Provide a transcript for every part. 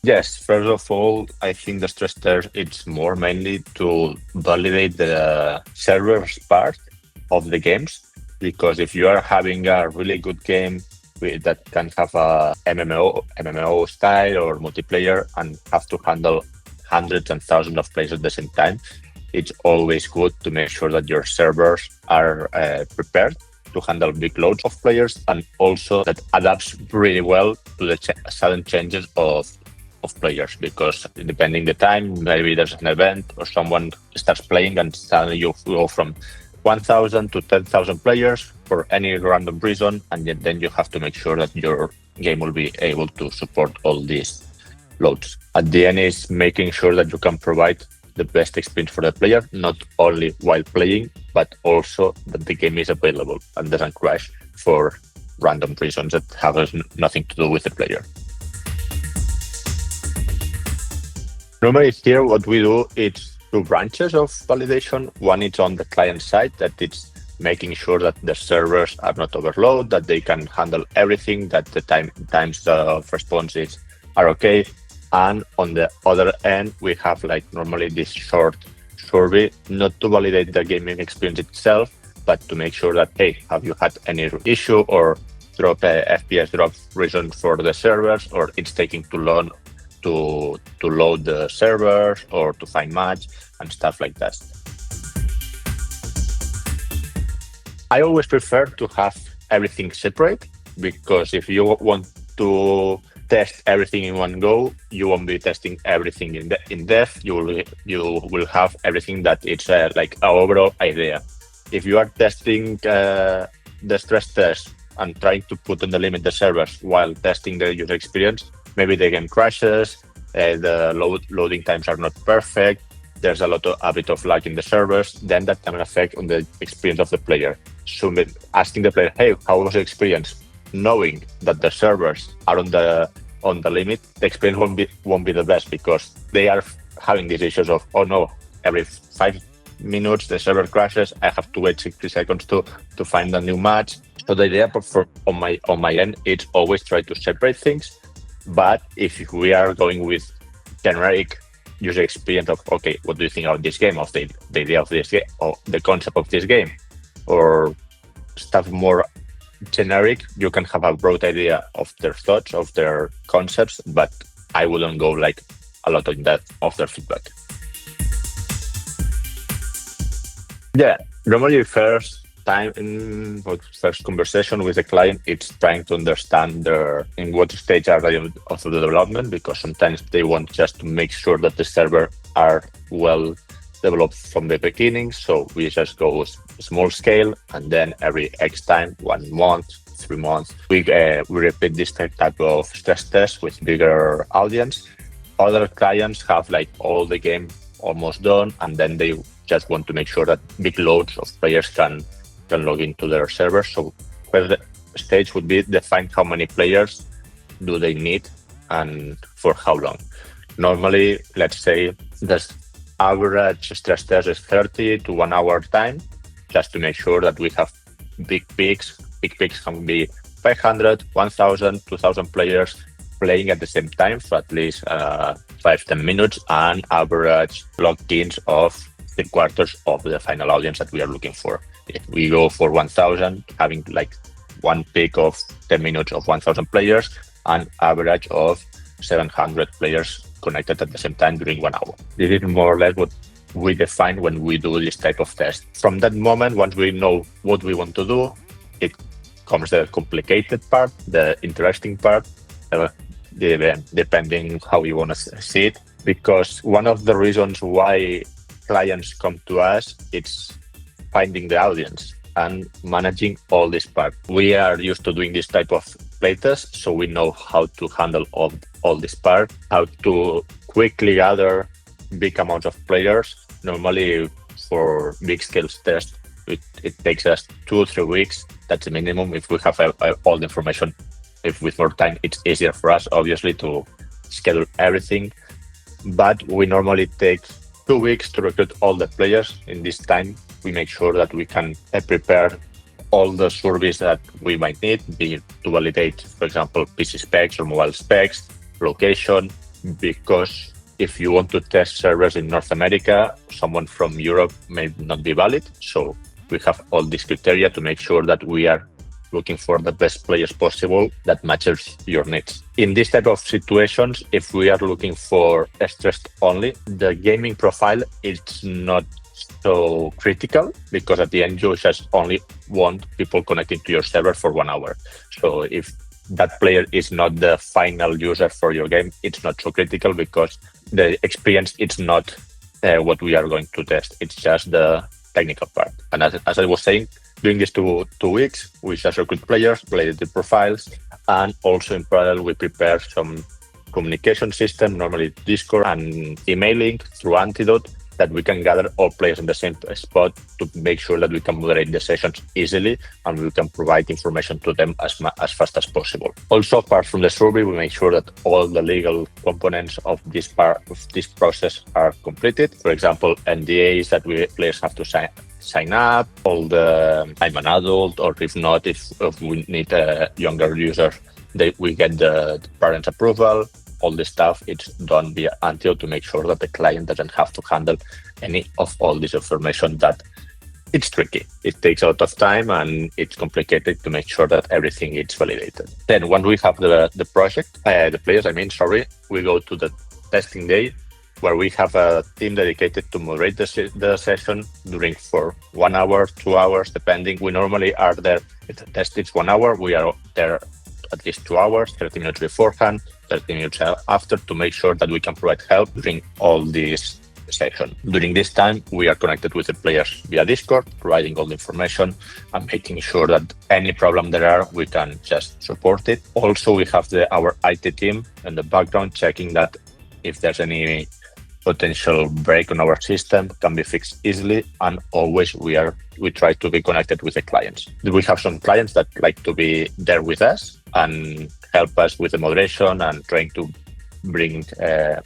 Yes, first of all, I think the stress test it's more mainly to validate the server's part of the games. Because if you are having a really good game that can have a MMO style or multiplayer and have to handle hundreds and thousands of players at the same time, it's always good to make sure that your servers are prepared to handle big loads of players and also that adapts really well to the sudden changes of players, because depending the time, maybe there's an event or someone starts playing and suddenly you go from 1,000 to 10,000 players for any random reason, and then you have to make sure that your game will be able to support all these loads. At the end is making sure that you can provide the best experience for the player, not only while playing, but also that the game is available and doesn't crash for random reasons that have nothing to do with the player. Normally here what we do is two branches of validation. One is on the client side, that it's making sure that the servers are not overloaded, that they can handle everything, that the times of responses are okay. And on the other end, we have like normally this short survey, not to validate the gaming experience itself, but to make sure that, hey, have you had any issue or drop a FPS drop reason for the servers, or it's taking too long to load the servers or to find match and stuff like that. I always prefer to have everything separate, because if you want to test everything in one go, you won't be testing everything in depth. You will have everything that it's like an overall idea. If you are testing the stress test and trying to put on the limit the servers while testing the user experience, maybe the game crashes, the loading times are not perfect, there's a bit of lag in the servers, then that can affect on the experience of the player. So asking the player, hey, how was the experience? Knowing that the servers are on the limit, the experience won't be the best, because they are having these issues of, oh no, every 5 minutes the server crashes, I have to wait 60 seconds to find a new match. So the idea on my end, it's always try to separate things. But if we are going with generic user experience of, okay, what do you think of this game, of the idea of this game, or the concept of this game, or stuff more generic, you can have a broad idea of their thoughts, of their concepts, but I wouldn't go like a lot in depth of their feedback. Yeah, normally first conversation with the client, it's trying to understand in what stage are they of the development, because sometimes they want just to make sure that the server are well developed from the beginning. So we just go small scale, and then every X time, 1 month, 3 months, we repeat this type of stress test with bigger audience. Other clients have like all the game almost done, and then they just want to make sure that big loads of players can log into their servers. So where the stage would be define how many players do they need and for how long. Normally, let's say the average stress test is 30 to 1 hour time, just to make sure that we have big peaks. Big peaks can be 500, 1,000, 2,000 players playing at the same time for at least 5-10 minutes, and average logins of 3/4 of the final audience that we are looking for. If we go for 1,000, having like one peak of 10 minutes of 1,000 players, and average of 700 players connected at the same time during 1 hour. This is more or less what we define when we do this type of test. From that moment, once we know what we want to do, it comes the complicated part, the interesting part, depending how you want to see it. Because one of the reasons why clients come to us, it's finding the audience and managing all this part. We are used to doing this type of playtest, so we know how to handle all this part, how to quickly gather big amounts of players. Normally, for big scale tests, it takes us 2 or 3 weeks. That's the minimum. If we have all the information, if with more time, it's easier for us, obviously, to schedule everything. But we normally take 2 weeks to recruit all the players. In this time, we make sure that we can prepare all the surveys that we might need, be to validate, for example, PC specs or mobile specs, location, because if you want to test servers in North America, someone from Europe may not be valid. So we have all these criteria to make sure that we are looking for the best players possible that matches your needs. In this type of situations, if we are looking for stress only, the gaming profile is not so critical because at the end you just only want people connecting to your server for 1 hour. So if that player is not the final user for your game, it's not so critical because the experience it's not what we are going to test. It's just the technical part. And as I was saying, during these 2 weeks, we just recruit players, play the profiles, and also in parallel we prepare some communication system, normally Discord and emailing through Antidote, that we can gather all players in the same spot to make sure that we can moderate the sessions easily and we can provide information to them as fast as possible. Also, apart from the survey, we make sure that all the legal components of this part of this process are completed. For example, NDAs that players have to sign up, all the I'm an adult, or if not, if we need a younger user, we get the parents' approval. All this stuff, it's done via Antidote to make sure that the client doesn't have to handle any of all this information that it's tricky. It takes a lot of time and it's complicated to make sure that everything is validated. Then when we have the project, the players, we go to the testing day where we have a team dedicated to moderate the session during for 1 hour, 2 hours, depending. We normally are there. If the test is 1 hour, we are there at least 2 hours, 30 minutes beforehand, 30 minutes after to make sure that we can provide help during all this session. During this time, we are connected with the players via Discord, providing all the information and making sure that any problem there are, we can just support it. Also, we have our IT team in the background checking that if there's any potential break on our system can be fixed easily, and always we try to be connected with the clients. We have some clients that like to be there with us and help us with the moderation and trying to bring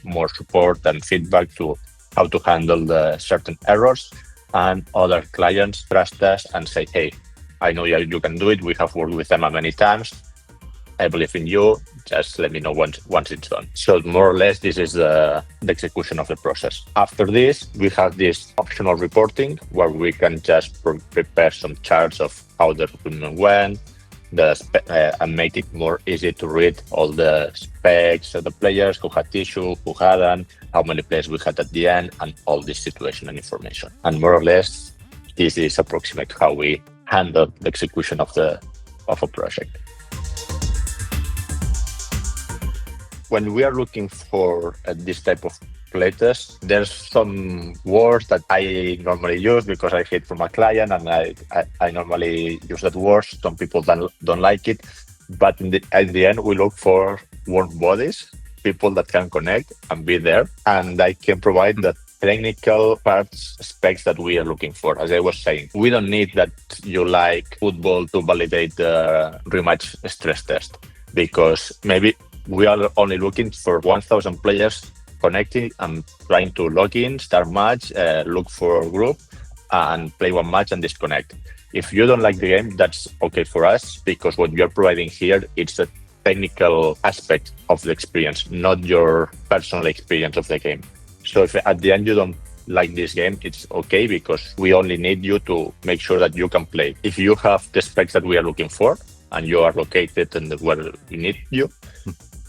more support and feedback to how to handle the certain errors. And other clients trust us and say, hey, I know you can do it. We have worked with them many times. I believe in you. Just let me know once it's done. So more or less, this is the execution of the process. After this, we have this optional reporting where we can just prepare some charts of how the recruitment went, and make it more easy to read all the specs of the players, who had issue, who hadn't, how many players we had at the end, and all this situation and information. And more or less, this is approximate how we handle the execution of a project. When we are looking for this type of playtest, there's some words that I normally use because I hear from a client, and I normally use that word. Some people don't like it, but at the end, we look for warm bodies, people that can connect and be there, and I can provide the technical parts specs that we are looking for. As I was saying, we don't need that you like football to validate the rematch stress test, because maybe we are only looking for 1,000 players connecting and trying to log in, start match, look for a group, and play one match and disconnect. If you don't like the game, that's okay for us, because what you're providing here, it's a technical aspect of the experience, not your personal experience of the game. So if at the end you don't like this game, it's okay, because we only need you to make sure that you can play. If you have the specs that we are looking for and you are located and where we need you,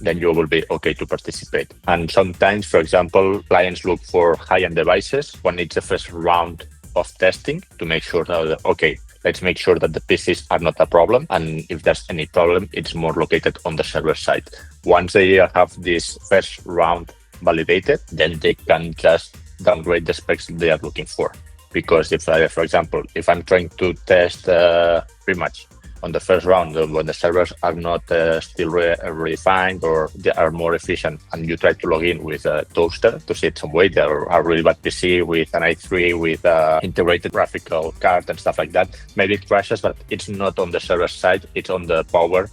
then you will be okay to participate. And sometimes, for example, clients look for high-end devices when it's the first round of testing to make sure that, okay, let's make sure that the PCs are not a problem. And if there's any problem, it's more located on the server side. Once they have this first round validated, then they can just downgrade the specs they are looking for. Because if, for example, if I'm trying to test rematch on the first round, when the servers are not still refined or they are more efficient, and you try to log in with a toaster to see it some way, they are a really bad PC with an i3 with integrated graphical card and stuff like that, maybe it crashes, but it's not on the server side, it's on the power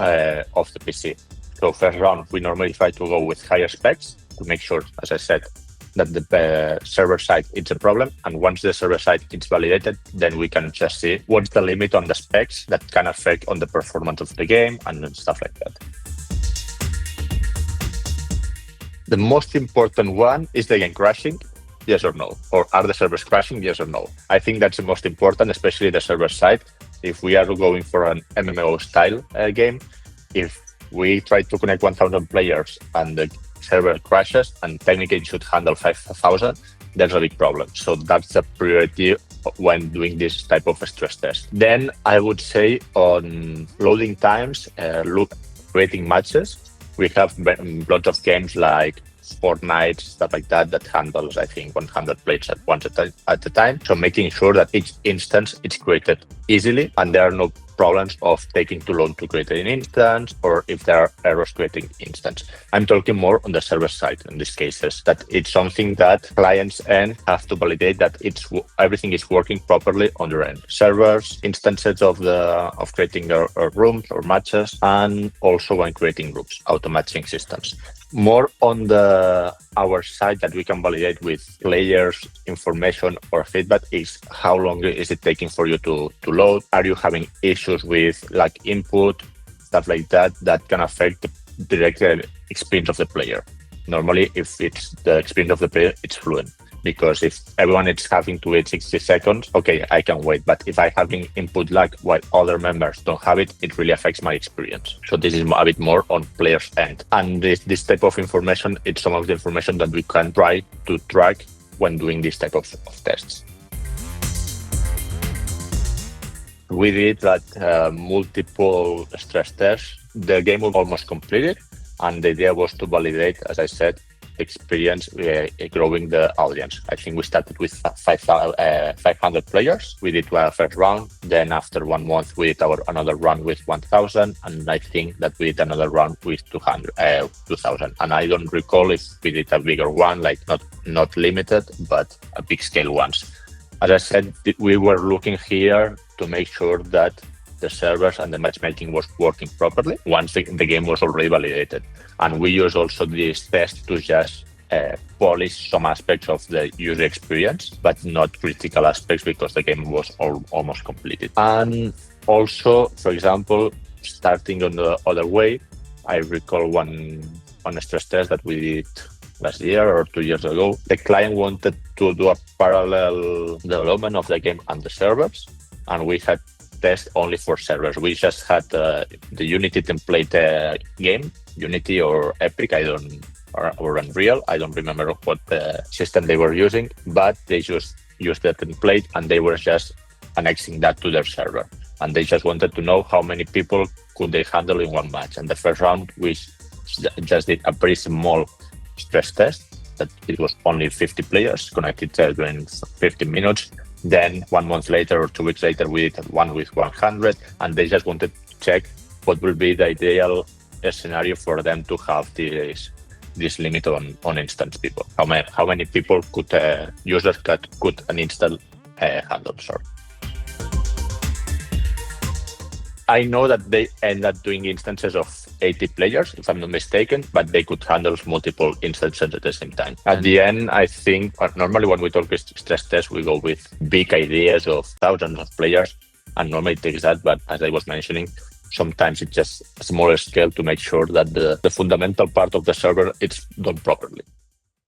of the PC. So first round, we normally try to go with higher specs to make sure, as I said, that the server side it's a problem, and once the server side is validated, then we can just see what's the limit on the specs that can affect on the performance of the game and stuff like that. The most important one is the game crashing. Yes or no? Or are the servers crashing? Yes or no? I think that's the most important, especially the server side. If we are going for an MMO style game, if we try to connect 1,000 players and the server crashes and technically it should handle 5,000, there's a big problem. So that's a priority when doing this type of stress test. Then I would say on loading times, creating matches. We have lots of games like Fortnite, stuff like that, that handles, I think, 100 players at a time. So making sure that each instance is created easily and there are no problems of taking too long to create an instance or if there are errors creating instance. I'm talking more on the server side in these cases, that it's something that clients end have to validate that everything is working properly on their end. Servers, instances of creating rooms or matches, and also when creating groups, auto-matching systems. More on our side that we can validate with players' information or feedback is how long is it taking for you to load? Are you having issues with like input, stuff like that can affect the direct experience of the player. Normally, if it's the experience of the player, it's fluent. Because if everyone is having to wait 60 seconds, okay, I can wait. But if I having input lag while other members don't have it, it really affects my experience. So this is a bit more on players' end. And this type of information, it's some of the information that we can try to track when doing this type of tests. We did multiple stress tests. The game was almost completed. And the idea was to validate, as I said, experience growing the audience. I think we started with 500 players. We did our first round. Then after 1 month, we did another round with 1,000. And I think that we did another round with 2,000. And I don't recall if we did a bigger one, like not limited, but a big scale ones. As I said, we were looking here to make sure that the servers and the matchmaking was working properly once the game was already validated. And we use also this test to just polish some aspects of the user experience, but not critical aspects because the game was almost completed. And also, for example, starting on the other way, I recall one stress test that we did last year or 2 years ago. The client wanted to do a parallel development of the game and the servers, and we had test only for servers. We just had the Unity template game, Unity or Epic, or Unreal. I don't remember what system they were using, but they just used the template and they were just annexing that to their server. And they just wanted to know how many people could they handle in one match. And the first round, we just did a very small stress test that it was only 50 players connected during 15 minutes. Then 1 month later or 2 weeks later, we did one with 100, and they just wanted to check what would be the ideal scenario for them to have this limit on instance people. How many people could users could an instance handle? Sorry. I know that they end up doing instances of 80 players, if I'm not mistaken, but they could handle multiple instances at the same time. At the end, I think normally when we talk stress tests, we go with big ideas of thousands of players, and normally it takes that. But as I was mentioning, sometimes it's just a smaller scale to make sure that the fundamental part of the server is done properly.